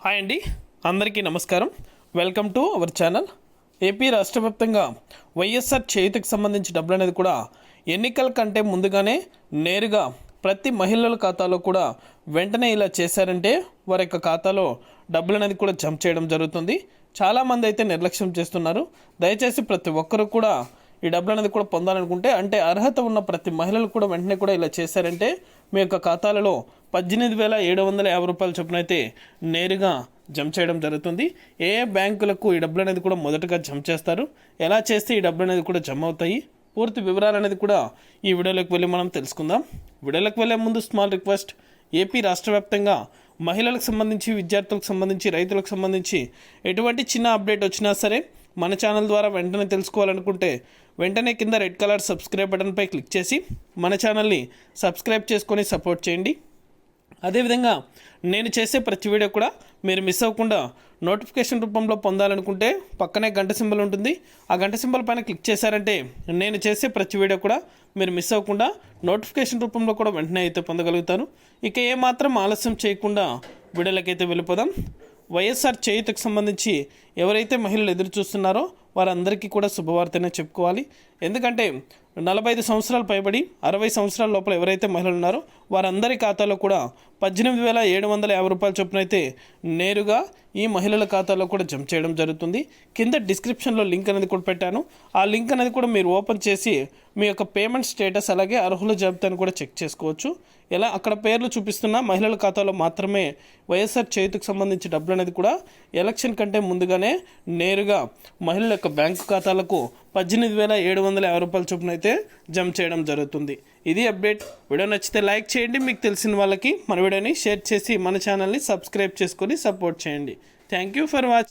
Hi అండి, అందరికీ నమస్కారం. Welcome to our channel. AP రాష్ట్ర వ్యాప్తంగా వైఎస్ఆర్ చేయుతకు సంబంధించి డబ్బులు అనేది కూడా ఎన్నికల కంటే ముందుగానే నేరుగా ప్రతి మహిళల ఖాతాలో కూడా వెంటనే ఇలా చేశారంటే వారి యొక్క ఖాతాలో డబ్బులు అనేది కూడా జమ చేయడం జరుగుతుంది. చాలామంది అయితే నిర్లక్ష్యం చేస్తున్నారు. దయచేసి ప్రతి ఒక్కరు కూడా ఈ డబ్బులు అనేది కూడా పొందాలనుకుంటే అంటే అర్హత ఉన్న ప్రతి మహిళలు కూడా వెంటనే కూడా ఇలా చేశారంటే మీ యొక్క ఖాతాలలో 18,750 రూపాయల చొప్పున అయితే నేరుగా జమ చేయడం జరుగుతుంది. ఏ బ్యాంకులకు ఈ డబ్బులు అనేది కూడా మొదటగా జమ చేస్తారు, ఎలా చేస్తే ఈ డబ్బులు అనేది కూడా జమ అవుతాయి, పూర్తి వివరాలు అనేది కూడా ఈ వీడియోలోకి వెళ్ళి మనం తెలుసుకుందాం. వీడియోలోకి వెళ్ళే ముందు స్మాల్ రిక్వెస్ట్, ఏపీ రాష్ట్ర వ్యాప్తంగా మహిళలకు సంబంధించి, విద్యార్థులకు సంబంధించి, రైతులకు సంబంధించి ఎటువంటి చిన్న అప్డేట్ వచ్చినా సరే మన ఛానల్ ద్వారా వెంటనే తెలుసుకోవాలనుకుంటే వెంటనే కింద రెడ్ కలర్ సబ్స్క్రైబ్ బటన్పై క్లిక్ చేసి మన ఛానల్ని సబ్స్క్రైబ్ చేసుకొని సపోర్ట్ చేయండి. అదేవిధంగా నేను చేసే ప్రతి వీడియో కూడా మీరు మిస్ అవ్వకుండా నోటిఫికేషన్ రూపంలో పొందాలనుకుంటే పక్కనే గంట సింబల్ ఉంటుంది. ఆ గంట సింబల్ పైన క్లిక్ చేశారంటే నేను చేసే ప్రతి వీడియో కూడా మీరు మిస్ అవ్వకుండా నోటిఫికేషన్ రూపంలో కూడా వెంటనే అయితే పొందగలుగుతారు. ఇక ఏమాత్రం ఆలస్యం చేయకుండా వీడియోలకైతే వెళ్ళిపోదాం. వైఎస్ఆర్ చేయుతకు సంబంధించి ఎవరైతే మహిళలు ఎదురు చూస్తున్నారో వారందరికీ కూడా శుభవార్తనే చెప్పుకోవాలి. ఎందుకంటే 45 సంవత్సరాలు పైబడి 60 సంవత్సరాల లోపల ఎవరైతే మహిళలు ఉన్నారో వారందరి ఖాతాలో కూడా 18,750 రూపాయల చొప్పున అయితే నేరుగా ఈ మహిళల ఖాతాలో కూడా జమ చేయడం జరుగుతుంది. కింద డిస్క్రిప్షన్లో లింక్ అనేది కూడా పెట్టాను. ఆ లింక్ అనేది కూడా మీరు ఓపెన్ చేసి మీ యొక్క పేమెంట్ స్టేటస్ అలాగే అర్హుల జాబితాను కూడా చెక్ చేసుకోవచ్చు. ఎలా అక్కడ పేర్లు చూపిస్తున్న మహిళల ఖాతాలో మాత్రమే వైఎస్ఆర్ చేయుతకు సంబంధించి డబ్బులు అనేది కూడా ఎలక్షన్ కంటే ముందుగానే నేరుగా మహిళల యొక్క బ్యాంకు ఖాతాలకు 18,750 రూపాయల చొప్పున అయితే జమ చేయడం జరుగుతుంది. ఇది అప్డేట్. వీడియో నచ్చితే లైక్ చేయండి, మీకు తెలిసిన వాళ్ళకి మన వీడియోని షేర్ చేసి మన ఛానల్ని సబ్స్క్రైబ్ చేసుకొని సపోర్ట్ చేయండి. Thank you for watching.